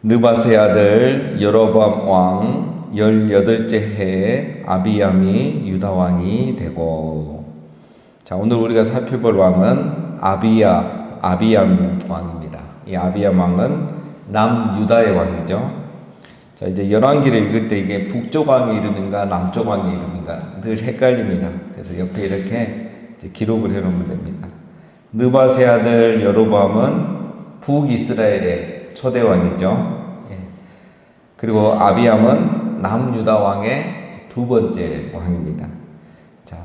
느바세 아들 여로보암 왕 18째 해에 아비암이 유다 왕이 되고. 자, 오늘 우리가 살펴볼 왕은 아비암 왕입니다. 이 아비암 왕은 남유다의 왕이죠. 자, 이제 열왕기를 읽을 때 이게 북쪽 왕의 이름인가 남쪽 왕의 이름인가 늘 헷갈립니다. 그래서 옆에 이렇게 이제 기록을 해놓으면 됩니다. 느바세 아들 여로보암은 북이스라엘의 초대 왕이죠. 예. 그리고 아비암은 남유다 왕의 두 번째 왕입니다. 자,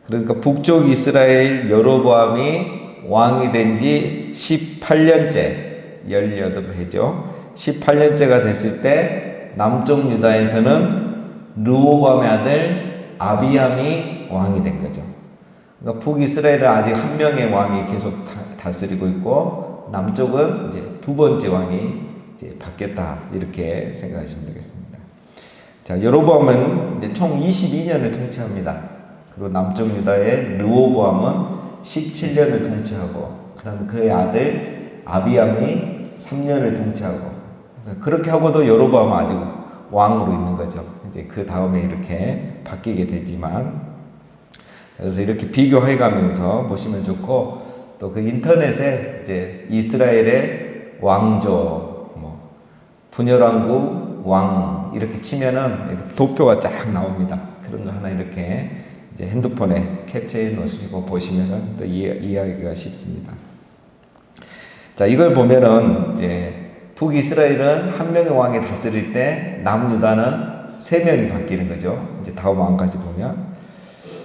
그러니까 북쪽 이스라엘 여로보암이 왕이 된 지 18년째, 18회죠. 18년째가 됐을 때 남쪽 유다에서는 르호보암의 아들 아비암이 왕이 된 거죠. 그러니까 북이스라엘은 아직 한 명의 왕이 계속 다스리고 있고, 남쪽은 이제 두 번째 왕이 이제 바뀌었다, 이렇게 생각하시면 되겠습니다. 자, 여로보암은 이제 총 22년을 통치합니다. 그리고 남쪽 유다의 르호보암은 17년을 통치하고, 그다음 그의 아들 아비암이 3년을 통치하고, 그렇게 하고도 여로보암은 아직 왕으로 있는 거죠. 이제 그 다음에 이렇게 바뀌게 되지만, 그래서 이렇게 비교해 가면서 보시면 좋고, 또 그 인터넷에 이제 이스라엘의 왕조, 분열왕국 왕 이렇게 치면은 도표가 쫙 나옵니다. 그런 거 하나 이렇게 이제 핸드폰에 캡처해 놓으시고 보시면은 또 이해하기가 쉽습니다. 자, 이걸 보면은 이제 북이스라엘은 한 명의 왕이 다스릴 때 남유다는 3명이 바뀌는 거죠. 이제 다음 왕까지 보면.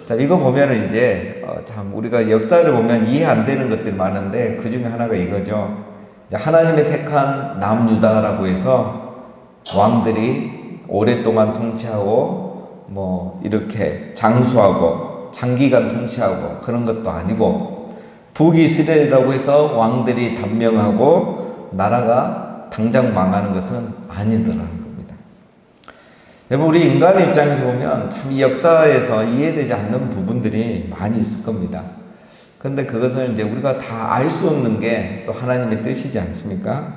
자, 이거 보면은 이제 참 우리가 역사를 보면 이해 안 되는 것들 많은데, 그 중에 하나가 이거죠. 하나님의 택한 남유다라고 해서 왕들이 오랫동안 통치하고 이렇게 장수하고 장기간 통치하고 그런 것도 아니고, 북이스라엘이라고 해서 왕들이 단명하고 나라가 당장 망하는 것은 아니더라는 겁니다. 여러분, 우리 인간의 입장에서 보면 참 이 역사에서 이해되지 않는 부분들이 많이 있을 겁니다. 그런데 그것을 이제 우리가 다 알 수 없는 게 또 하나님의 뜻이지 않습니까?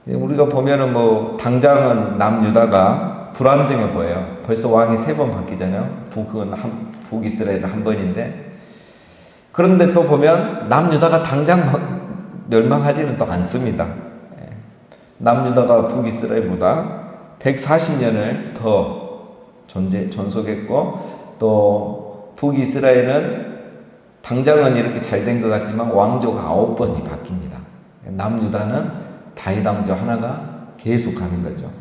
우리가 보면은 당장은 남유다가 불안정해 보여요. 벌써 왕이 3번 바뀌잖아요. 북이스라엘은 한 번인데. 그런데 또 보면 남유다가 당장 멸망하지는 또 않습니다. 남유다가 북이스라엘보다 140년을 더 존속했고, 또 북이스라엘은 당장은 이렇게 잘 된 것 같지만 왕조가 9번이 바뀝니다. 남유다는 다윗 왕조 하나가 계속 가는 거죠.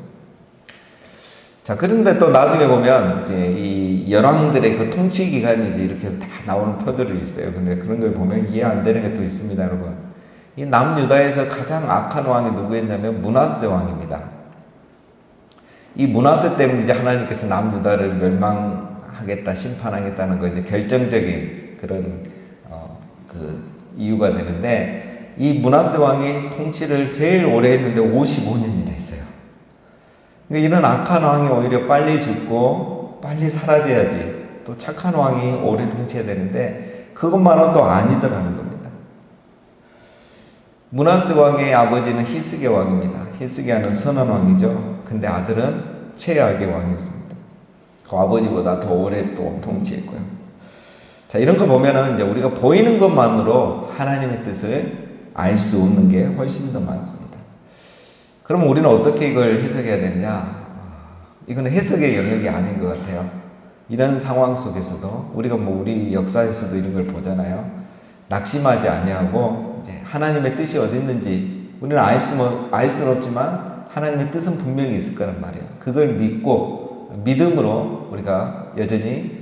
자, 그런데 또 나중에 보면 이제 이 열왕들의 그 통치 기간이 이제 이렇게 다 나오는 표들이 있어요. 근데 그런 걸 보면 이해 안 되는 게 또 있습니다, 여러분. 이 남유다에서 가장 악한 왕이 누구였냐면 므낫세 왕입니다. 이 므낫세 때문에 이제 하나님께서 남유다를 멸망하겠다, 심판하겠다는 거 이제 결정적인 그런 그 이유가 되는데, 이 므낫세 왕이 통치를 제일 오래 했는데 55년이나 했어요. 그러니까 이런 악한 왕이 오히려 빨리 죽고 빨리 사라져야지, 또 착한 왕이 오래 통치해야 되는데 그것만은 또 아니더라는 겁니다. 므낫세 왕의 아버지는 히스기야 왕입니다. 히스기야는 선한 왕이죠. 근데 아들은 최악의 왕이었습니다. 그 아버지보다 더 오래 또 통치했고요. 자, 이런 거 보면은 이제 우리가 보이는 것만으로 하나님의 뜻을 알 수 없는 게 훨씬 더 많습니다. 그럼 우리는 어떻게 이걸 해석해야 되느냐? 이거는 해석의 영역이 아닌 것 같아요. 이런 상황 속에서도 우리가 우리 역사에서도 이런 걸 보잖아요. 낙심하지 아니하고 이제 하나님의 뜻이 어디 있는지 우리는 알 수는 없지만 하나님의 뜻은 분명히 있을 거란 말이에요. 그걸 믿고 믿음으로 우리가 여전히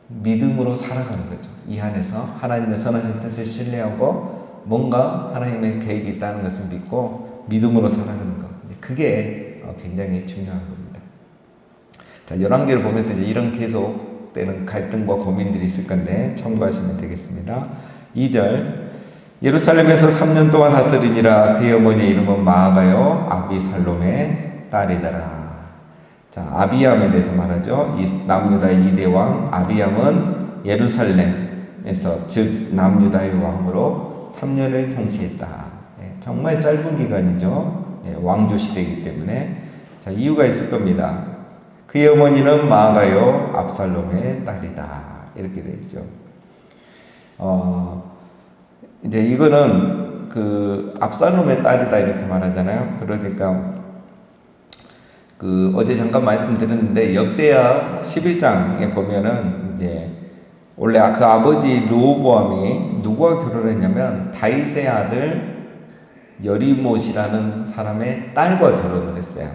믿음으로 살아가는 거죠. 이 안에서 하나님의 선하신 뜻을 신뢰하고 뭔가 하나님의 계획이 있다는 것을 믿고 믿음으로 살아가는 것. 그게 굉장히 중요한 겁니다. 자, 열왕기를 보면서 이제 이런 계속되는 갈등과 고민들이 있을 건데 참고하시면 되겠습니다. 2절, 예루살렘에서 3년 동안 다스리니라. 그의 어머니의 이름은 마아가요 아비살롬의 딸이더라. 자, 아비암에 대해서 말하죠. 이 남유다의 2대 왕 아비암은 예루살렘에서, 즉 남유다의 왕으로 3년을 통치했다. 정말 짧은 기간이죠. 예, 왕조 시대이기 때문에. 자, 이유가 있을 겁니다. 그의 어머니는 마아가요 압살롬의 딸이다. 이렇게 되어 있죠. 이제 이거는 그 압살롬의 딸이다 이렇게 말하잖아요. 그러니까 그 어제 잠깐 말씀드렸는데 역대하 11장에 보면은 이제 원래 그 아버지 르호보암이 누구와 결혼했냐면 다윗의 아들 여리못이라는 사람의 딸과 결혼을 했어요.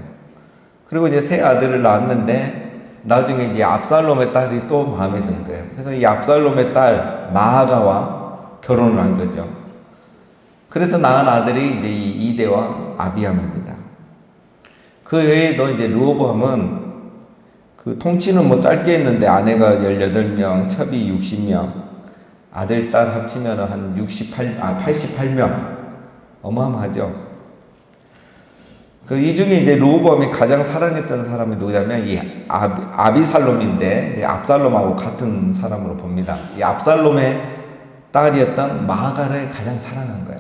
그리고 이제 세 아들을 낳았는데 나중에 이제 압살롬의 딸이 또 마음에 든 거예요. 그래서 이 압살롬의 딸 마아가와 결혼을 한 거죠. 그래서 낳은 아들이 이제 이 이대왕 아비암입니다. 그 외에도 이제 르호보암은 그 통치는 뭐 짧게 했는데 아내가 18명, 첩이 60명, 아들, 딸 합치면 한 88명. 어마어마하죠. 이 중에 이제 르호보암이 가장 사랑했던 사람이 누구냐면 이 아비살롬인데 이제 압살롬하고 같은 사람으로 봅니다. 이 압살롬의 딸이었던 마아가를 가장 사랑한 거야.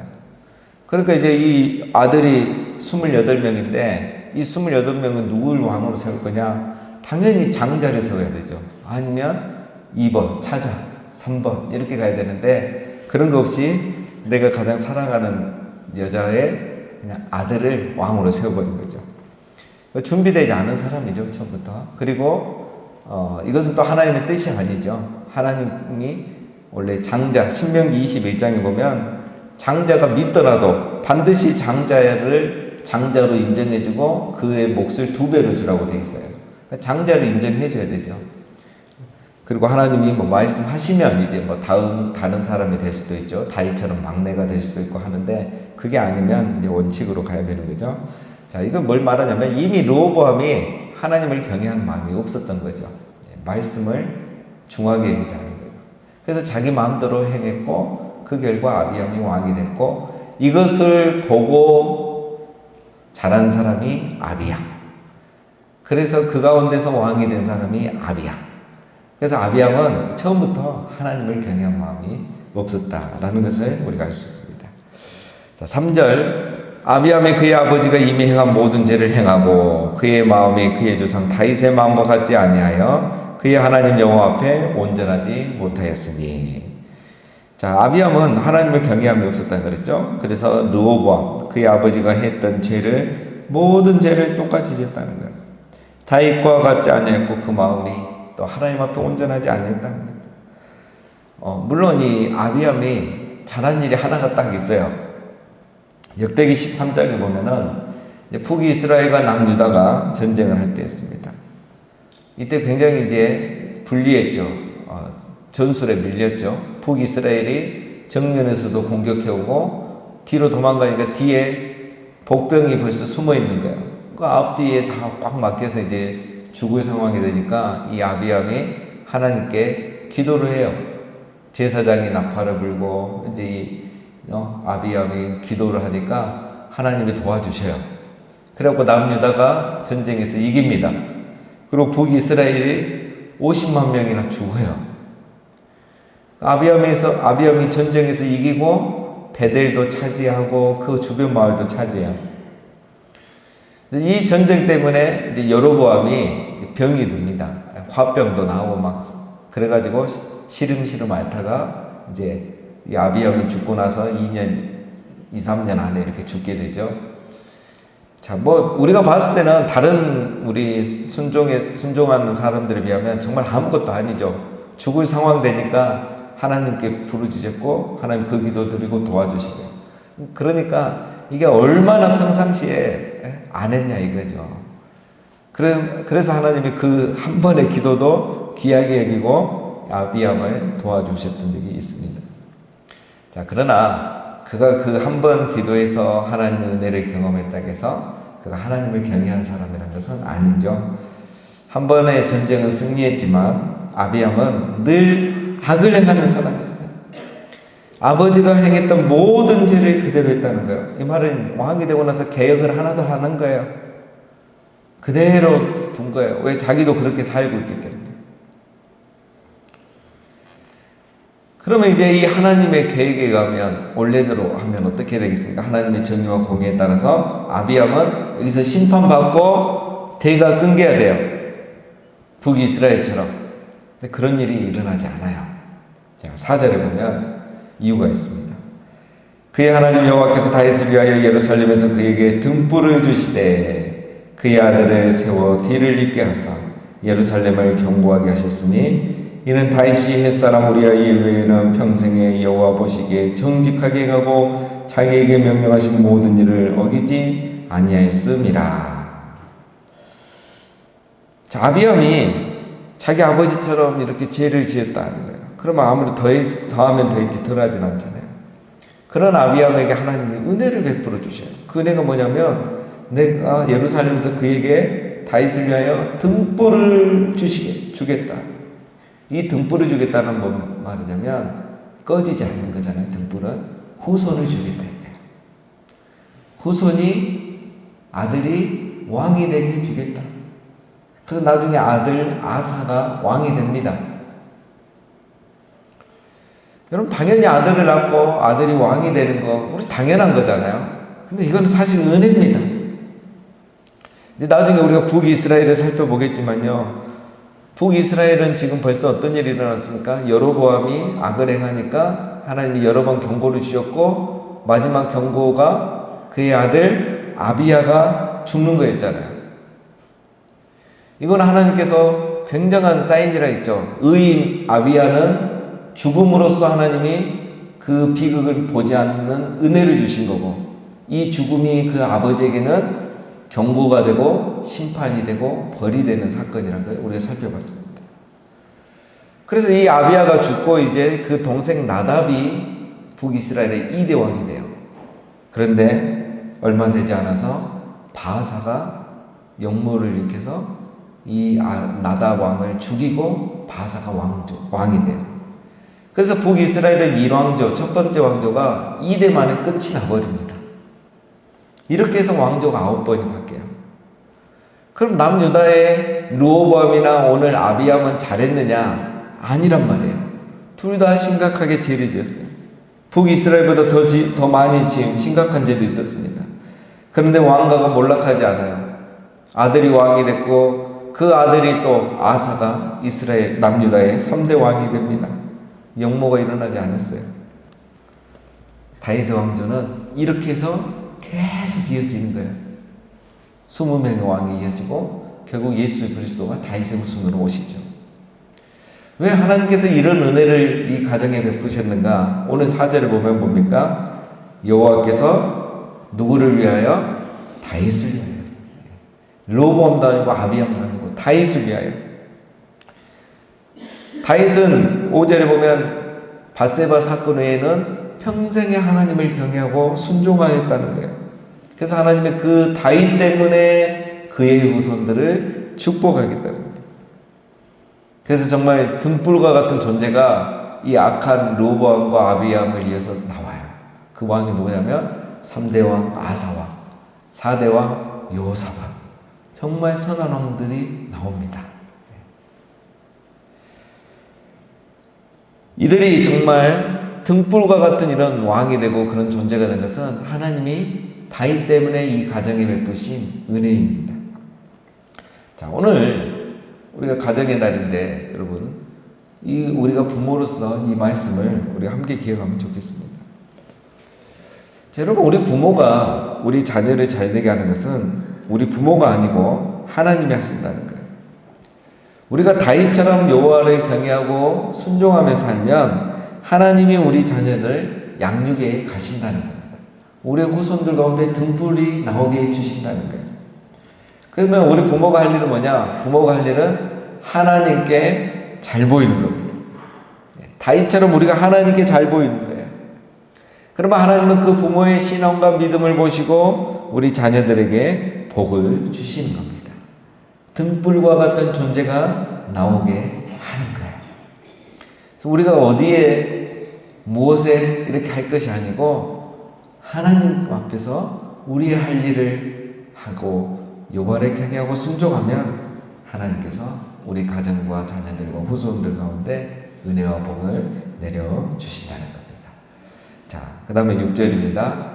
그러니까 이제 이 아들이 28명인데 이 28명은 누굴 왕으로 세울 거냐? 당연히 장자를 세워야 되죠. 아니면 2번, 차자, 3번 이렇게 가야 되는데 그런 거 없이 내가 가장 사랑하는 여자의 그냥 아들을 왕으로 세워버린 거죠. 준비되지 않은 사람이죠, 처음부터. 그리고 이것은 또 하나님의 뜻이 아니죠. 하나님이 원래 장자, 신명기 21장에 보면 장자가 밉더라도 반드시 장자로 인정해주고 그의 몫을 2배로 주라고 돼 있어요. 장자를 인정해줘야 되죠. 그리고 하나님이 뭐 말씀하시면 이제 뭐 다른 사람이 될 수도 있죠. 다윗처럼 막내가 될 수도 있고 하는데 그게 아니면 이제 원칙으로 가야 되는 거죠. 자, 이건 뭘 말하냐면 이미 르호보암이 하나님을 경외하는 마음이 없었던 거죠. 말씀을 중하게 여기지 않은 거예요. 그래서 자기 마음대로 행했고 그 결과 아비암이 왕이 됐고 이것을 보고 자란 사람이 아비야. 그래서 그 가운데서 왕이 된 사람이 아비야. 그래서 아비암은 처음부터 하나님을 경외한 마음이 없었다라는 것을 우리가 알 수 있습니다. 자, 3절 아비암이 그의 아버지가 이미 행한 모든 죄를 행하고 그의 마음이 그의 조상 다윗의 마음과 같지 아니하여 그의 하나님 여호와 앞에 온전하지 못하였으니. 자, 아비암은 하나님을 경외함이 없었다 그랬죠. 그래서 르호보암 그의 아버지가 했던 죄를 모든 죄를 똑같이 지었다는 거예요. 다윗과 같지 아니했고 그 마음이 또 하나님 앞에 온전하지 않았다는 거예요. 물론 이 아비암이 잘한 일이 하나가 딱 있어요. 역대기 13장에 보면은 북이스라엘과 남유다가 전쟁을 할 때였습니다. 이때 굉장히 이제 불리했죠. 전술에 밀렸죠. 북이스라엘이 정면에서도 공격해오고 뒤로 도망가니까 뒤에 복병이 벌써 숨어 있는 거예요. 그 앞뒤에 다 꽉 막혀서 이제 죽을 상황이 되니까 이 아비암이 하나님께 기도를 해요. 제사장이 나팔을 불고 이제 아비암이 기도를 하니까 하나님이 도와주셔요. 그래갖고 남유다가 전쟁에서 이깁니다. 그리고 북이스라엘이 50만 명이나 죽어요. 아비암이 전쟁에서 이기고 베델도 차지하고 그 주변 마을도 차지해요. 이 전쟁 때문에 이제 여로보암이 병이 듭니다. 화병도 나오고 막 그래가지고 시름시름 앓다가 이제 이 아비암이 죽고 나서 2, 3년 안에 이렇게 죽게 되죠. 자, 뭐 우리가 봤을 때는 다른 우리 순종하는 사람들에 비하면 정말 아무것도 아니죠. 죽을 상황 되니까 하나님께 부르짖었고 하나님 그 기도 드리고 도와주시고. 그러니까 이게 얼마나 평상시에 안 했냐 이거죠. 그래서 하나님이 그 한 번의 기도도 귀하게 여기고 아비암을 도와주셨던 적이 있습니다. 자, 그러나 그가 그 한 번 기도에서 하나님의 은혜를 경험했다고 해서 그가 하나님을 경외한 사람이라는 것은 아니죠. 한 번의 전쟁은 승리했지만 아비암은 늘 악을 행하는 사람이었어요. 아버지가 행했던 모든 죄를 그대로 했다는 거예요. 이 말은 왕이 되고 나서 개혁을 하나도 하는 거예요. 그대로 둔 거예요. 왜? 자기도 그렇게 살고 있기 때문에. 그러면 이제 이 하나님의 계획에 가면 원래대로 하면 어떻게 되겠습니까? 하나님의 정의와 공의에 따라서 아비암은 여기서 심판받고 대가 끊겨야 돼요. 북이스라엘처럼. 근데 그런 일이 일어나지 않아요. 자, 4절에 보면 이유가 있습니다. 그의 하나님 여호와께서 다윗을 위하여 예루살렘에서 그에게 등불을 주시되 그의 아들을 세워 뒤를 잇게 하사 예루살렘을 견고하게 하셨으니 이는 다윗이 햇사람 우리아의 일 외에는 평생에 여호와 보시기에 정직하게 행하고 자기에게 명령하신 모든 일을 어기지 아니하였음이라. 자, 아비암이 자기 아버지처럼 이렇게 죄를 지었다는 거예요. 그러면 아무리 더하면 더했지 덜하진 않잖아요. 그런 아비암에게 하나님이 은혜를 베풀어 주셔요. 그 은혜가 뭐냐면 내가 예루살렘에서 그에게 다윗을 위하여 등불을 주겠다. 이 등불을 주겠다는 뭔 말이냐면 꺼지지 않는 거잖아요. 등불은 후손을 주겠다. 후손이 아들이 왕이 되게 해주겠다. 그래서 나중에 아들 아사가 왕이 됩니다. 여러분 당연히 아들을 낳고 아들이 왕이 되는 거 우리 당연한 거잖아요. 근데 이건 사실 은혜입니다. 이제 나중에 우리가 북이스라엘을 살펴보겠지만요. 북이스라엘은 지금 벌써 어떤 일이 일어났습니까? 여로보암이 악을 행하니까 하나님이 여러 번 경고를 주셨고 마지막 경고가 그의 아들 아비야가 죽는 거였잖아요. 이건 하나님께서 굉장한 사인이라 했죠. 의인 아비야는 죽음으로써 하나님이 그 비극을 보지 않는 은혜를 주신 거고 이 죽음이 그 아버지에게는 경고가 되고 심판이 되고 벌이 되는 사건이라는 걸 우리가 살펴봤습니다. 그래서 이 아비야가 죽고 이제 그 동생 나답이 북이스라엘의 2대 왕이 돼요. 그런데 얼마 되지 않아서 바하사가 역모를 일으켜서 이 나답 왕을 죽이고 바하사가 왕이 돼요. 그래서 북이스라엘의 1왕조, 첫 번째 왕조가 2대 만에 끝이 나버립니다. 이렇게 해서 왕조가 9번이 바뀌어요. 그럼 남유다의 르호보암이나 오늘 아비암은 잘했느냐? 아니란 말이에요. 둘 다 심각하게 죄를 지었어요. 북이스라엘보다 더 많이 지은 심각한 죄도 있었습니다. 그런데 왕가가 몰락하지 않아요. 아들이 왕이 됐고 그 아들이 또 아사가 이스라엘 남유다의 3대 왕이 됩니다. 역모가 일어나지 않았어요. 다윗의 왕조는 이렇게 해서 계속 이어지는 거예요. 20명의 왕이 이어지고 결국 예수 그리스도가 다윗의 후손으로 오시죠. 왜 하나님께서 이런 은혜를 이 가정에 베푸셨는가? 오늘 4절을 보면 뭡니까? 여호와께서 누구를 위하여? 다윗을 위하여. 르호보암도 아니고 아비암도 아니고 다윗을 위하여. 다윗은 5절에 보면 밧세바 사건 외에는 평생에 하나님을 경외하고 순종하였다는 거예요. 그래서 하나님의 그 다윗 때문에 그의 후손들을 축복하겠다는 거예요. 그래서 정말 등불과 같은 존재가 이 악한 르호보암과 아비암을 이어서 나와요. 그 왕이 누구냐면 3대 왕 아사왕, 4대 왕 여호사밧. 정말 선한 왕들이 나옵니다. 이들이 정말 등불과 같은 이런 왕이 되고 그런 존재가 된 것은 하나님이 다윗 때문에 이 가정에 베푸신 은혜입니다. 자, 오늘 우리가 가정의 날인데 여러분 우리가 부모로서 이 말씀을 우리가 함께 기억하면 좋겠습니다. 자, 여러분 우리 부모가 우리 자녀를 잘 되게 하는 것은 우리 부모가 아니고 하나님이 하신다는 거예요. 우리가 다윗처럼 여호와를 경외하고 순종하며 살면 하나님이 우리 자녀를 양육에 가신다는 겁니다. 우리의 후손들 가운데 등불이 나오게 해주신다는 거예요. 그러면 우리 부모가 할 일은 뭐냐? 부모가 할 일은 하나님께 잘 보이는 겁니다. 다윗처럼 우리가 하나님께 잘 보이는 거예요. 그러면 하나님은 그 부모의 신앙과 믿음을 보시고 우리 자녀들에게 복을 주시는 겁니다. 등불과 같은 존재가 나오게 하는 거예요. 그래서 우리가 어디에 무엇에 이렇게 할 것이 아니고 하나님 앞에서 우리의 할 일을 하고 여호와를 경외하고 순종하면 하나님께서 우리 가정과 자녀들과 후손들 가운데 은혜와 복을 내려주신다는 겁니다. 자, 그 다음에 6절입니다.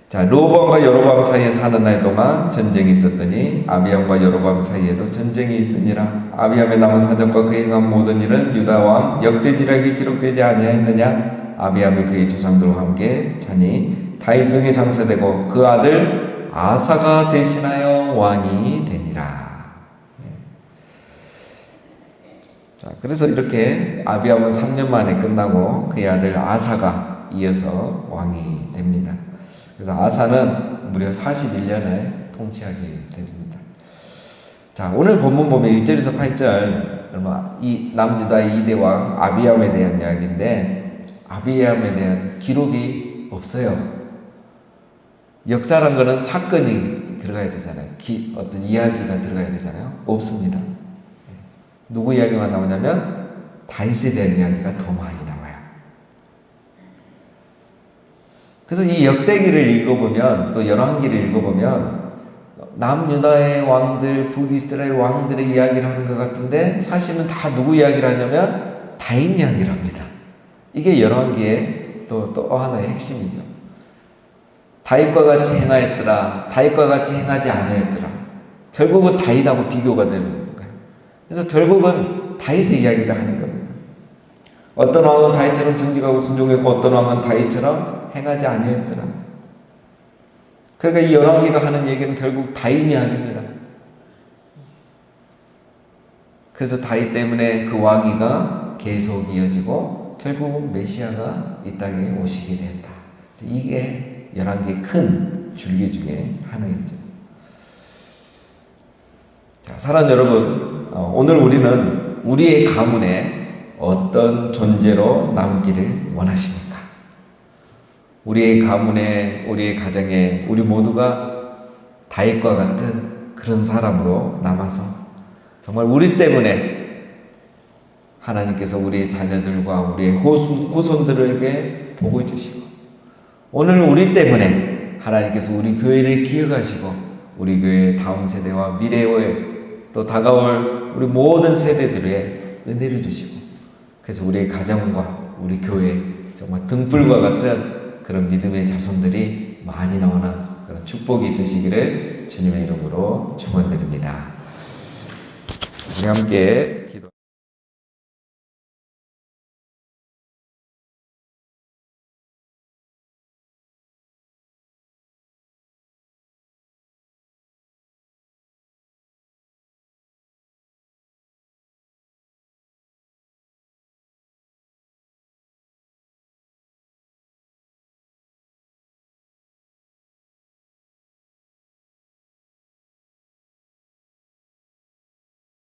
자, 르호보암과 여로보암 사이에 사는 날 동안 전쟁이 있었더니 아비암과 여로보암 사이에도 전쟁이 있으니라. 아비암의 남은 사적과 그의 행한 모든 일은 유다 왕 역대지략에 기록되지 아니하였느냐. 아비암이 그의 조상들과 함께 자니 다윗성에 장사되고 그 아들 아사가 대신하여 왕이 되니라. 자, 그래서 이렇게 아비암은 3년 만에 끝나고 그의 아들 아사가 이어서 왕이 됩니다. 그래서 아사는 무려 41년을 통치하게 됐습니다. 자, 오늘 본문 보면 1절에서 8절 이 남유다의 2대 왕 아비암에 대한 이야기인데 아비암에 대한 기록이 없어요. 역사란 거는 사건이 들어가야 되잖아요. 어떤 이야기가 들어가야 되잖아요. 없습니다. 누구 이야기만 나오냐면 다윗에 대한 이야기가 더 많이 나와요. 그래서 이 역대기를 읽어보면 또 열왕기를 읽어보면 남유다의 왕들, 북이스라엘 왕들의 이야기를 하는 것 같은데 사실은 다 누구 이야기를 하냐면 다윗 이야기를 합니다. 이게 열왕기의 또 하나의 핵심이죠. 다윗과 같이 행하였더라. 다윗과 같이 행하지 아니하였더라. 결국은 다윗하고 비교가 되는 거예요. 그래서 결국은 다윗의 이야기를 하는 겁니다. 어떤 왕은 다윗처럼 정직하고 순종했고 어떤 왕은 다윗처럼 행하지 아니했더라. 그러니까 이 열왕기가 하는 얘기는 결국 다윗 이야기입니다. 그래서 다윗 때문에 그 왕위가 계속 이어지고 결국은 메시아가 이 땅에 오시게 되었다. 이게 열왕기의 큰 줄기 중에 하나이죠. 자, 사랑하는 여러분, 오늘 우리는 우리의 가문에 어떤 존재로 남기를 원하십니까? 우리의 가문에, 우리의 가정에 우리 모두가 다윗과 같은 그런 사람으로 남아서 정말 우리 때문에 하나님께서 우리의 자녀들과 우리의 후손들에게 복을 주시고 오늘 우리 때문에 하나님께서 우리 교회를 기억하시고 우리 교회의 다음 세대와 미래의 또 다가올 우리 모든 세대들의 은혜를 주시고 그래서 우리의 가정과 우리 교회 정말 등불과 같은 그런 믿음의 자손들이 많이 나오는 그런 축복이 있으시기를 주님의 이름으로 축원드립니다. 우리 함께